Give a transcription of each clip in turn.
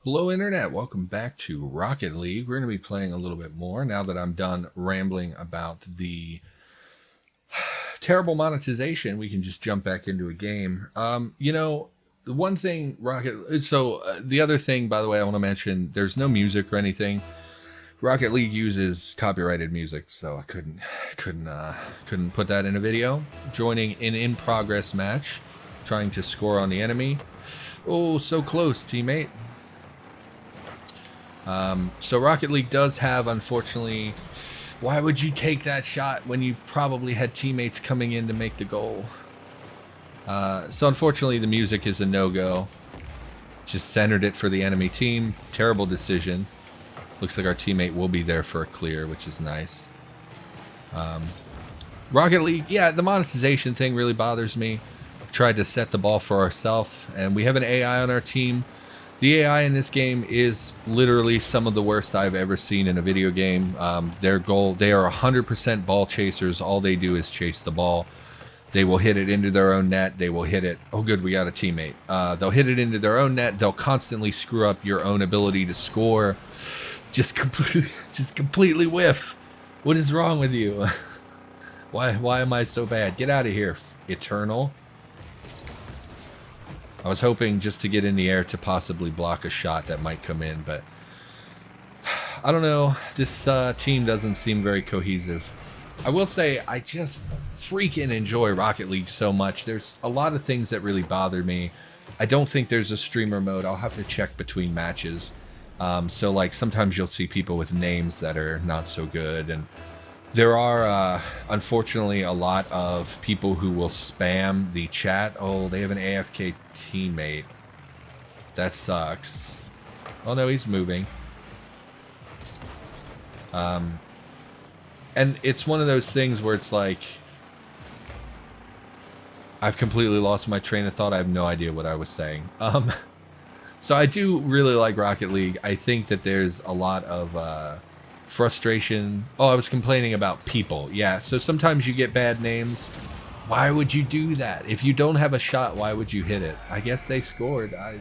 Hello Internet, welcome back to Rocket League. We're going to be playing a little bit more now that I'm done rambling about the terrible monetization. We can just jump back into a game. The one thing the other thing, by the way, I want to mention, there's no music or anything. Rocket League uses copyrighted music, so I couldn't put that in a video. Joining an in-progress match, trying to score on the enemy. Oh, so close, teammate. So Rocket League does have, unfortunately, why would you take that shot when you probably had teammates coming in to make the goal? So unfortunately the music is a no-go. Just centered it for the enemy team. Terrible decision. Looks like our teammate will be there for a clear, which is nice. Rocket League, yeah, the monetization thing really bothers me. Tried to set the ball for ourselves, and we have an AI on our team. The AI in this game is literally some of the worst I've ever seen in a video game. Their goal, they are 100% ball chasers. All they do is chase the ball. They will hit it into their own net. They will hit it. Oh, good, we got a teammate. They'll hit it into their own net. They'll constantly screw up your own ability to score. Just completely whiff. What is wrong with you? Why am I so bad? Get out of here, Eternal. I was hoping just to get in the air to possibly block a shot that might come in, but I don't know. This team doesn't seem very cohesive. I will say I just freaking enjoy Rocket League so much. There's a lot of things that really bother me. I don't think there's a streamer mode. I'll have to check between matches. So like sometimes you'll see people with names that are not so good, and there are, unfortunately, a lot of people who will spam the chat. Oh, they have an AFK teammate. That sucks. Oh no, he's moving. And it's one of those things where it's like, I've completely lost my train of thought. I have no idea what I was saying. So I do really like Rocket League. I think that there's a lot of, frustration. Oh, I was complaining about people. Yeah, so sometimes you get bad names. Why would you do that? If you don't have a shot, why would you hit it? I guess they scored. I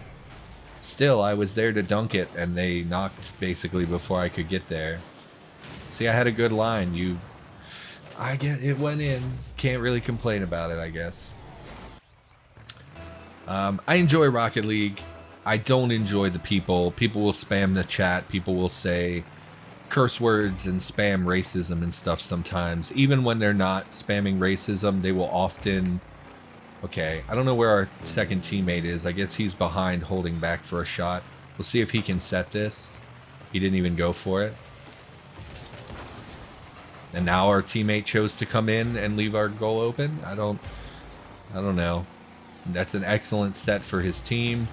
was there to dunk it, and they knocked basically before I could get there. See, I had a good line. I get it went in. Can't really complain about it, I guess. I enjoy Rocket League. I don't enjoy the people. People will spam the chat. People will say curse words and spam racism and stuff sometimes. Even when they're not spamming racism, they will often... Okay, I don't know where our second teammate is. I guess he's behind holding back for a shot. We'll see if he can set this. He didn't even go for it. And now our teammate chose to come in and leave our goal open. I don't know. That's an excellent set for his team.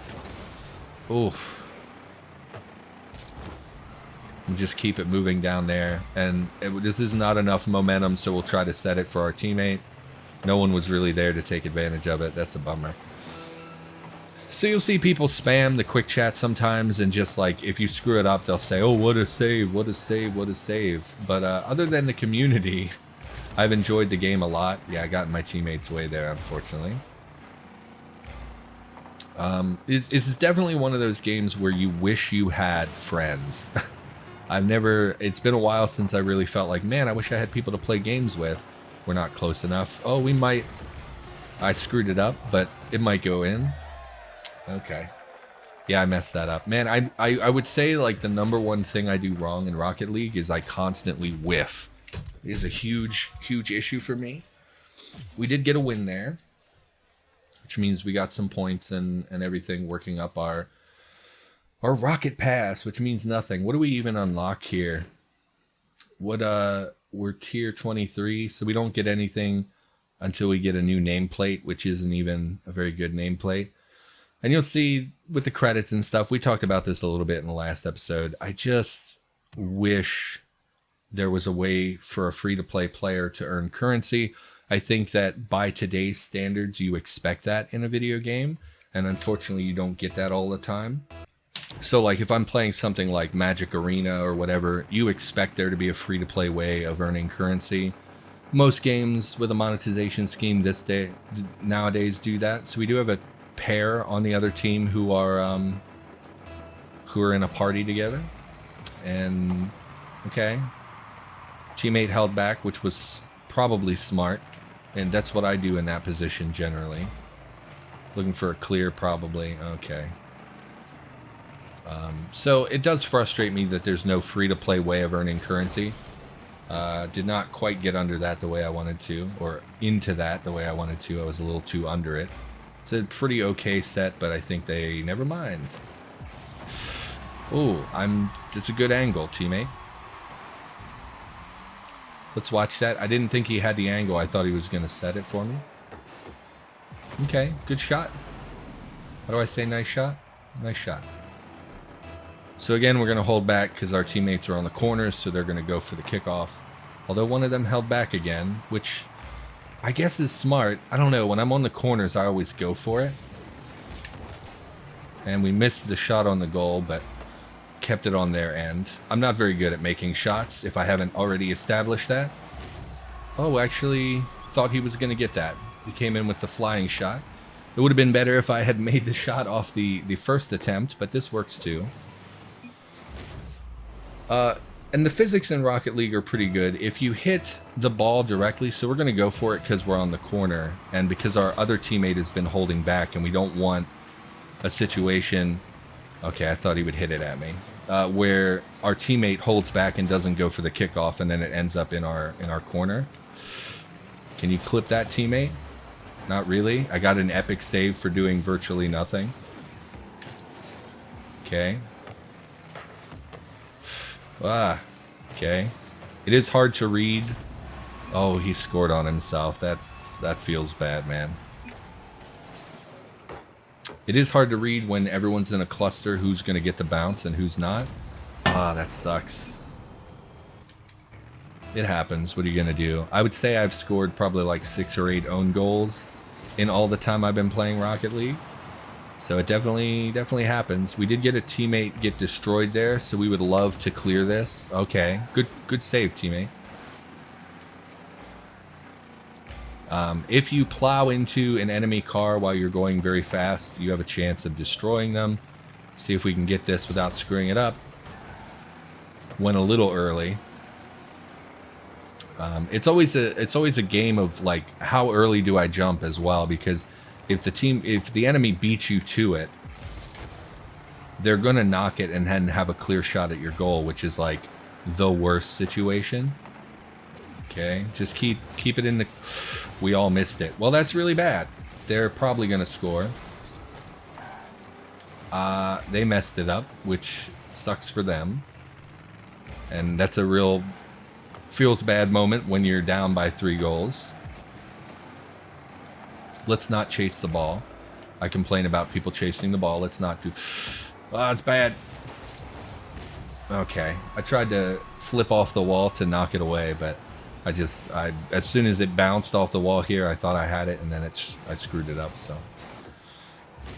Oof. Just keep it moving down there, and this is not enough momentum, so we'll try to set it for our teammate. No one was really there to take advantage of it. That's a bummer. So you'll see people spam the quick chat sometimes, and just like if you screw it up, they'll say, oh, what a save, what a save, what a save. But other than the community, I've enjoyed the game a lot. Yeah, I got in my teammate's way there, unfortunately. It's definitely one of those games where you wish you had friends. It's been a while since I really felt like, man, I wish I had people to play games with. We're not close enough. Oh, I screwed it up, but it might go in. Okay. Yeah, I messed that up. Man, I would say, like, the number one thing I do wrong in Rocket League is I constantly whiff. It is a huge, huge issue for me. We did get a win there, which means we got some points and everything working up our rocket pass, which means nothing. What do we even unlock here? We're tier 23, so we don't get anything until we get a new nameplate, which isn't even a very good nameplate. And you'll see with the credits and stuff, we talked about this a little bit in the last episode. I just wish there was a way for a free-to-play player to earn currency. I think that by today's standards, you expect that in a video game, and unfortunately you don't get that all the time. So like if I'm playing something like Magic Arena or whatever, you expect there to be a free-to-play way of earning currency. Most games with a monetization scheme nowadays do that. So we do have a pair on the other team who are who are in a party together. And, okay. Teammate held back, which was probably smart. And that's what I do in that position generally. Looking for a clear, probably. Okay. So it does frustrate me that there's no free-to-play way of earning currency. Did not quite get under that the way I wanted to, or into that the way I wanted to. I was a little too under it. It's a pretty okay set, but I think they... Never mind. Oh, it's a good angle, teammate. Let's watch that. I didn't think he had the angle. I thought he was going to set it for me. Okay, good shot. How do I say nice shot? Nice shot. So again, we're going to hold back because our teammates are on the corners, so they're going to go for the kickoff. Although one of them held back again, which I guess is smart. I don't know. When I'm on the corners, I always go for it. And we missed the shot on the goal, but kept it on their end. I'm not very good at making shots if I haven't already established that. Oh, actually thought he was going to get that. He came in with the flying shot. It would have been better if I had made the shot off the first attempt, but this works too. And the physics in Rocket League are pretty good. If you hit the ball directly, so we're going to go for it because we're on the corner, and because our other teammate has been holding back, and we don't want a situation... Okay, I thought he would hit it at me. Where our teammate holds back and doesn't go for the kickoff, and then it ends up in our corner. Can you clip that, teammate? Not really. I got an epic save for doing virtually nothing. Okay. Okay. It is hard to read. Oh, he scored on himself. That feels bad, man. It is hard to read when everyone's in a cluster who's going to get the bounce and who's not. That sucks. It happens. What are you going to do? I would say I've scored probably like 6 or 8 own goals in all the time I've been playing Rocket League. So it definitely happens. We did get a teammate get destroyed there, so we would love to clear this. Okay, good save, teammate. If you plow into an enemy car while you're going very fast, you have a chance of destroying them. See if we can get this without screwing it up. Went a little early. It's always a game of like how early do I jump as well, because if the enemy beats you to it, they're gonna knock it and then have a clear shot at your goal, which is like the worst situation. Okay, just keep it in the... We all missed it. Well, that's really bad. They're probably gonna score. They messed it up, which sucks for them. And that's a real feels bad moment when you're down by 3 goals. Let's not chase the ball. I complain about people chasing the ball. Let's not do... Oh, it's bad. Okay. I tried to flip off the wall to knock it away, but as soon as it bounced off the wall here, I thought I had it, and then I screwed it up, so...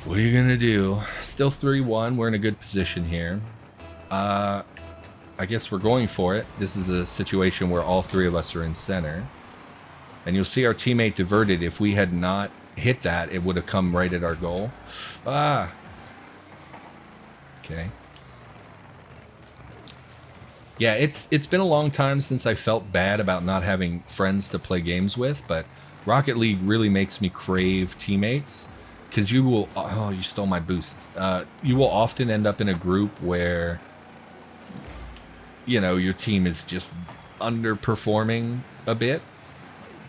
What are you gonna do? Still 3-1. We're in a good position here. I guess we're going for it. This is a situation where all 3 of us are in center. And you'll see our teammate diverted. If we had not hit that, it would have come right at our goal. Okay. Yeah, it's been a long time since I felt bad about not having friends to play games with, but Rocket League really makes me crave teammates. Because you will... Oh, you stole my boost. You will often end up in a group where, you know, your team is just underperforming a bit.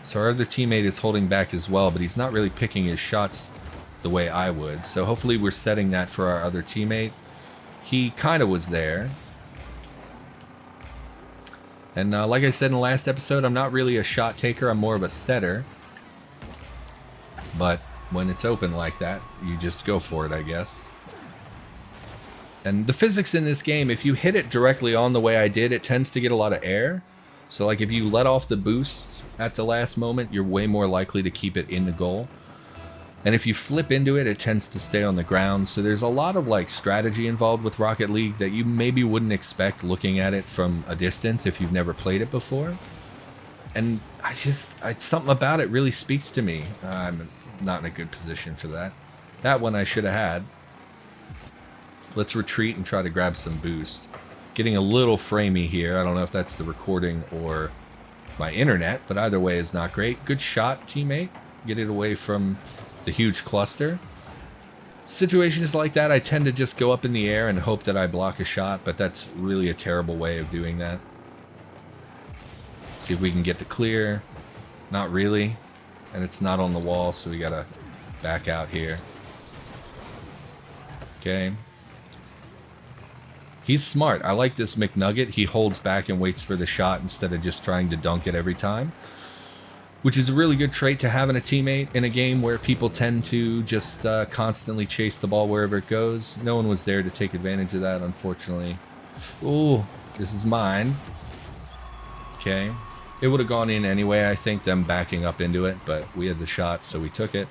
So our other teammate is holding back as well, but he's not really picking his shots the way I would. So hopefully we're setting that for our other teammate. He kind of was there. And like I said in the last episode, I'm not really a shot taker. I'm more of a setter. But when it's open like that, you just go for it, I guess. And the physics in this game, if you hit it directly on the way I did, it tends to get a lot of air. So like if you let off the boost at the last moment, you're way more likely to keep it in the goal. And if you flip into it, it tends to stay on the ground. So there's a lot of like strategy involved with Rocket League that you maybe wouldn't expect looking at it from a distance if you've never played it before. And something about it really speaks to me. I'm not in a good position for that. That one I should have had. Let's retreat and try to grab some boost. Getting a little framey here. I don't know if that's the recording or my internet, but either way is not great. Good shot, teammate. Get it away from the huge cluster. Situations like that, I tend to just go up in the air and hope that I block a shot, but that's really a terrible way of doing that. See if we can get the clear. Not really. And it's not on the wall, so we gotta back out here. Okay. He's smart. I like this McNugget. He holds back and waits for the shot instead of just trying to dunk it every time, which is a really good trait to have in a teammate in a game where people tend to just constantly chase the ball wherever it goes. No one was there to take advantage of that, unfortunately. Ooh, this is mine. Okay. It would have gone in anyway, I think, them backing up into it, but we had the shot, so we took it.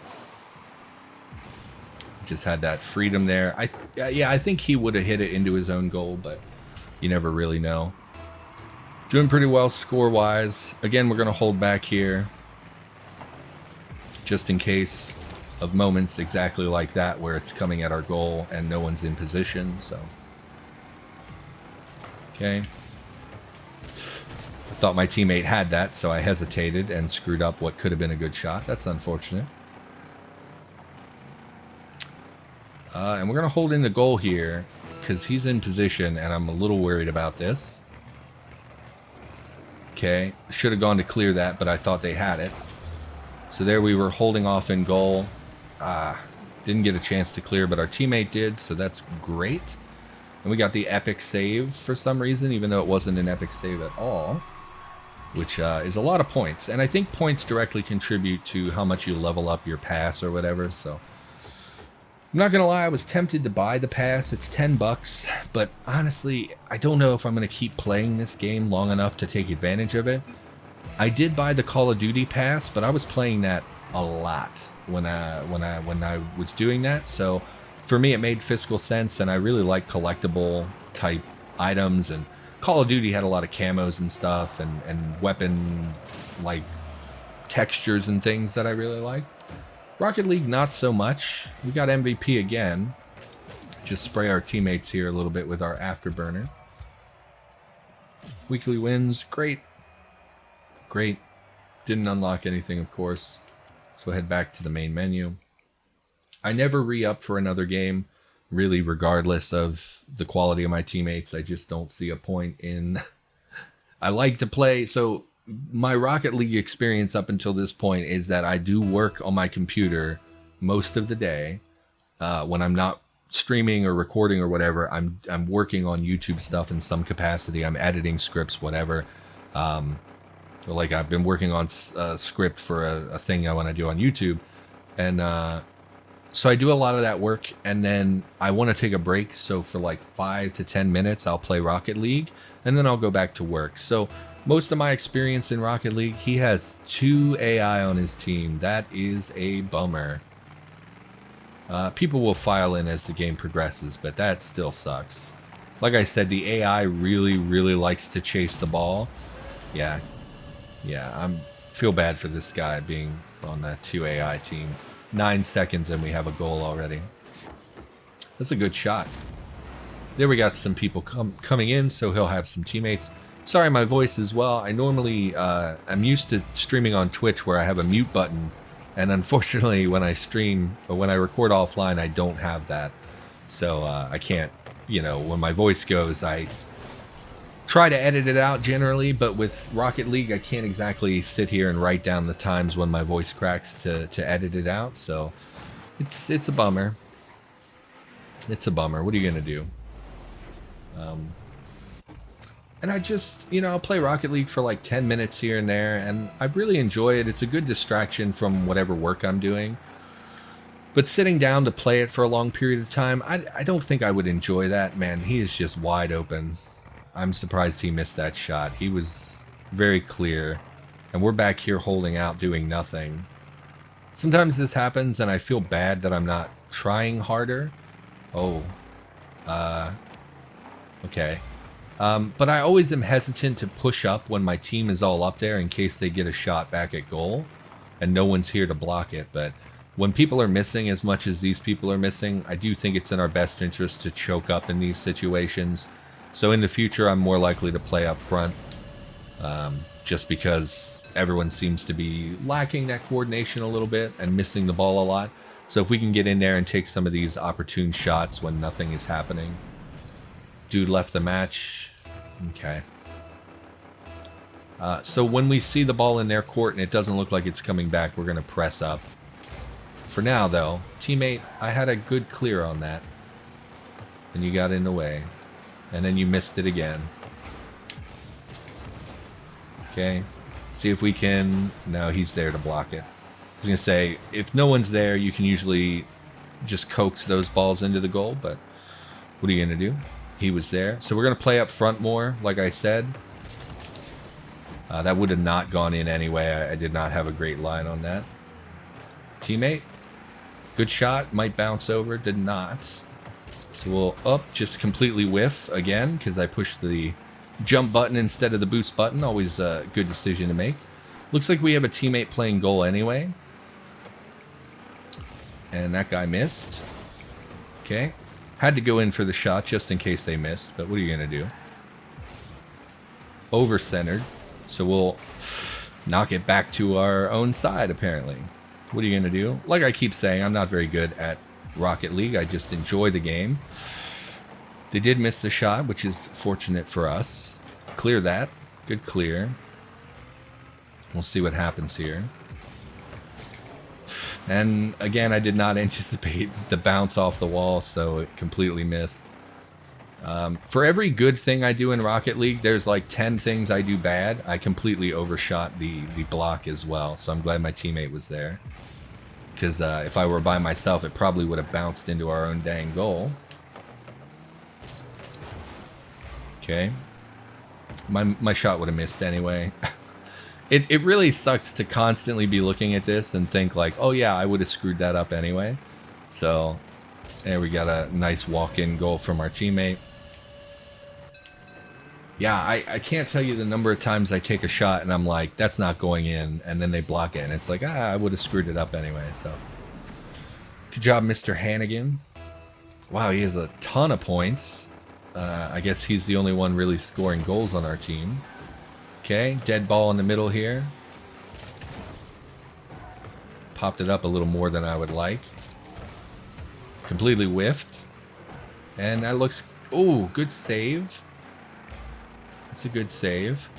Just had that freedom there. Yeah, I think he would have hit it into his own goal, but you never really know. Doing pretty well score-wise. Again, we're going to hold back here just in case of moments exactly like that where it's coming at our goal and no one's in position, so. Okay. I thought my teammate had that, so I hesitated and screwed up what could have been a good shot. That's unfortunate. And we're going to hold in the goal here because he's in position and I'm a little worried about this. Okay, should have gone to clear that, but I thought they had it. So there we were holding off in goal. Didn't get a chance to clear, but our teammate did, so that's great. And we got the epic save for some reason, even though it wasn't an epic save at all, which is a lot of points. And I think points directly contribute to how much you level up your pass or whatever, so. I'm not gonna lie, I was tempted to buy the pass. It's $10, but honestly, I don't know if I'm gonna keep playing this game long enough to take advantage of it. I did buy the Call of Duty pass, but I was playing that a lot when I was doing that. So for me, it made fiscal sense, and I really like collectible type items. And Call of Duty had a lot of camos and stuff, and weapon like textures and things that I really liked. Rocket League, not so much. We got MVP again. Just spray our teammates here a little bit with our afterburner. Weekly wins, great. Great. Didn't unlock anything, of course. So head back to the main menu. I never re-up for another game, really, regardless of the quality of my teammates. I just don't see a point in... I like to play, so... My Rocket League experience up until this point is that I do work on my computer most of the day. When I'm not streaming or recording or whatever, I'm working on YouTube stuff in some capacity. I'm editing scripts, whatever. Like I've been working on a script for a thing I want to do on YouTube. And so I do a lot of that work, and then I want to take a break. So for like 5 to 10 minutes, I'll play Rocket League, and then I'll go back to work. So most of my experience in Rocket League, he has 2 AI on his team. That is a bummer. People will file in as the game progresses, but that still sucks. Like I said, the AI really, really likes to chase the ball. Yeah, I feel bad for this guy being on that 2 AI team. 9 seconds and we have a goal already. That's a good shot. There we got some people coming in, so he'll have some teammates. Sorry, my voice as well. I normally, I'm used to streaming on Twitch where I have a mute button. And unfortunately, when I stream, or when I record offline, I don't have that. So I can't, when my voice goes, I try to edit it out generally. But with Rocket League, I can't exactly sit here and write down the times when my voice cracks to edit it out. So it's a bummer. It's a bummer. What are you going to do? And I just, I'll play Rocket League for like 10 minutes here and there, and I really enjoy it. It's a good distraction from whatever work I'm doing. But sitting down to play it for a long period of time, I don't think I would enjoy that. Man, he is just wide open. I'm surprised he missed that shot. He was very clear, and we're back here holding out, doing nothing. Sometimes this happens, and I feel bad that I'm not trying harder. Okay. But I always am hesitant to push up when my team is all up there in case they get a shot back at goal and no one's here to block it. But when people are missing as much as these people are missing, I do think it's in our best interest to choke up in these situations. So in the future, I'm more likely to play up front, just because everyone seems to be lacking that coordination a little bit and missing the ball a lot. So if we can get in there and take some of these opportune shots when nothing is happening. Dude left the match. Okay. So when we see the ball in their court and it doesn't look like it's coming back, we're going to press up. For now, though, teammate, I had a good clear on that. And you got in the way. And then you missed it again. Okay. See if we can... No, he's there to block it. I was going to say, if no one's there, you can usually just coax those balls into the goal, but what are you going to do? He was there. So we're going to play up front more, like I said. That would have not gone in anyway. I did not have a great line on that. Teammate. Good shot. Might bounce over. Did not. So we'll up, just completely whiff again, because I pushed the jump button instead of the boost button. Always a good decision to make. Looks like we have a teammate playing goal anyway. And that guy missed. Okay. Had to go in for the shot just in case they missed, but what are you going to do? Over-centered. So we'll knock it back to our own side, apparently. What are you going to do? Like I keep saying, I'm not very good at Rocket League. I just enjoy the game. They did miss the shot, which is fortunate for us. Clear that. Good clear. We'll see what happens here. And again, I did not anticipate the bounce off the wall, so it completely missed. For every good thing I do in Rocket League, there's like 10 things I do bad. I completely overshot the block as well, so I'm glad my teammate was there. Because if I were by myself, it probably would have bounced into our own dang goal. Okay. My shot would have missed anyway. It really sucks to constantly be looking at this and think like, oh yeah, I would have screwed that up anyway. So, there we got a nice walk-in goal from our teammate. Yeah, I can't tell you the number of times I take a shot and I'm like, that's not going in, and then they block it, and it's like, I would have screwed it up anyway, so. Good job, Mr. Hannigan. Wow, he has a ton of points. I guess he's the only one really scoring goals on our team. Okay, dead ball in the middle here. Popped it up a little more than I would like. Completely whiffed. And that looks... Ooh, good save. That's a good save.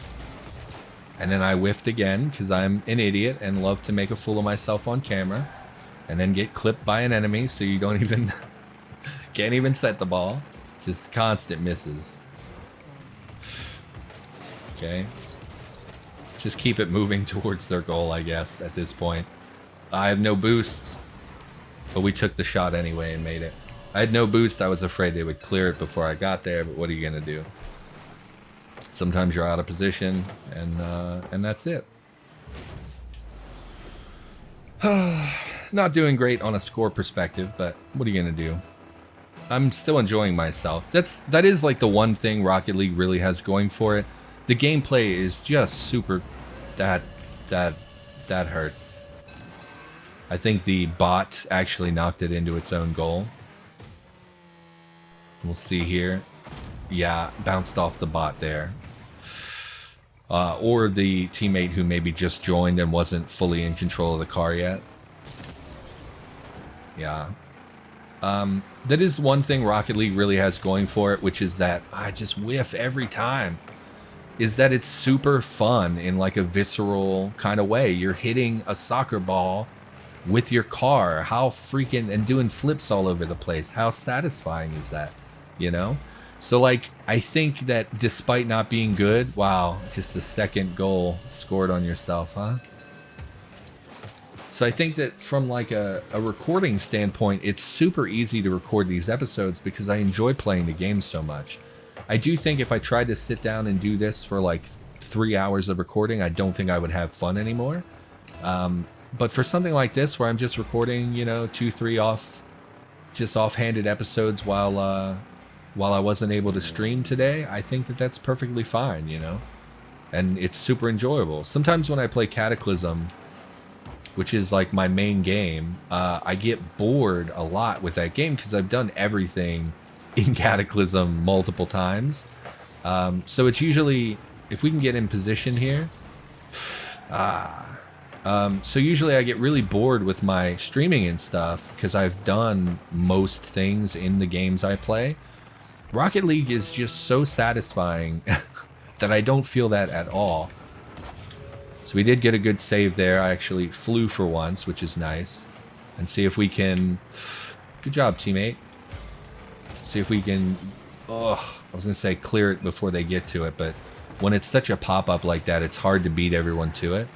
And then I whiffed again, because I'm an idiot and love to make a fool of myself on camera. And then get clipped by an enemy, so you don't even... can't even set the ball. Just constant misses. Okay. Just keep it moving towards their goal, I guess, at this point. I have no boost, but we took the shot anyway and made it. I had no boost. I was afraid they would clear it before I got there, but what are you going to do? Sometimes you're out of position, and that's it. Not doing great on a score perspective, but what are you going to do? I'm still enjoying myself. That is like the one thing Rocket League really has going for it. The gameplay is just super... That hurts. I think the bot actually knocked it into its own goal. We'll see here. Yeah, bounced off the bot there. Or the teammate who maybe just joined and wasn't fully in control of the car yet. Yeah. That is one thing Rocket League really has going for it, which is that I just whiff every time. Is that it's super fun in like a visceral kind of way. You're hitting a soccer ball with your car. How freaking... and doing flips all over the place. How satisfying is that? You know? So like, I think that despite not being good... Wow, just the second goal scored on yourself, huh? So I think that from like a recording standpoint, it's super easy to record these episodes because I enjoy playing the game so much. I do think if I tried to sit down and do this for like 3 hours of recording, I don't think I would have fun anymore. But for something like this, where I'm just recording, you know, 2-3 offhanded episodes while I wasn't able to stream today, I think that that's perfectly fine, you know? And it's super enjoyable. Sometimes when I play Cataclysm, which is like my main game, I get bored a lot with that game because I've done everything in Cataclysm multiple times. So it's usually, if we can get in position here, so usually I get really bored with my streaming and stuff because I've done most things in the games I play. Rocket League is just so satisfying that I don't feel that at all. So we did get a good save there. I actually flew for once, which is nice. And see if we can... Good job, teammate. See if we can... I was going to say clear it before they get to it, but when it's such a pop-up like that, it's hard to beat everyone to it.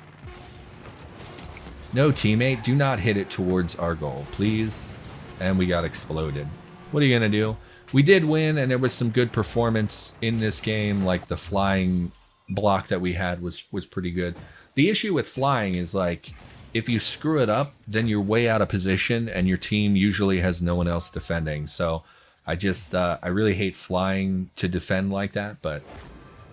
No, teammate, do not hit it towards our goal, please. And we got exploded. What are you going to do? We did win, and there was some good performance in this game. Like, the flying block that we had was pretty good. The issue with flying is, like, if you screw it up, then you're way out of position, and your team usually has no one else defending. So I just, I really hate flying to defend like that, but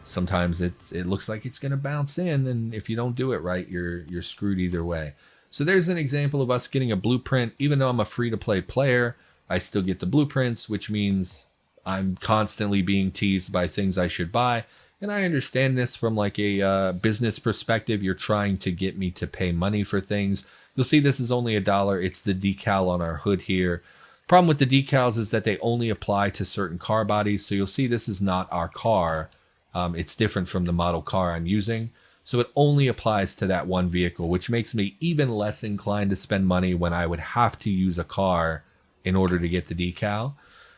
sometimes it looks like it's going to bounce in, and if you don't do it right, you're screwed either way. So there's an example of us getting a blueprint. Even though I'm a free-to-play player, I still get the blueprints, which means I'm constantly being teased by things I should buy. And I understand this from like a business perspective. You're trying to get me to pay money for things. You'll see this is only $1. It's the decal on our hood here. Problem with the decals is that they only apply to certain car bodies. So you'll see this is not our car. It's different from the model car I'm using. So it only applies to that one vehicle, which makes me even less inclined to spend money when I would have to use a car in order to get the decal.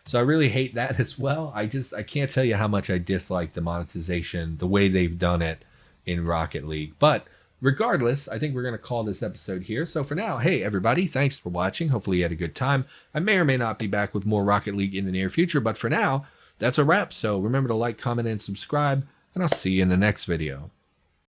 So I really hate that as well. I can't tell you how much I dislike the monetization, the way they've done it in Rocket League. But regardless, I think we're going to call this episode here. So for now, hey, everybody, thanks for watching. Hopefully you had a good time. I may or may not be back with more Rocket League in the near future, but for now, that's a wrap. So remember to like, comment, and subscribe, and I'll see you in the next video.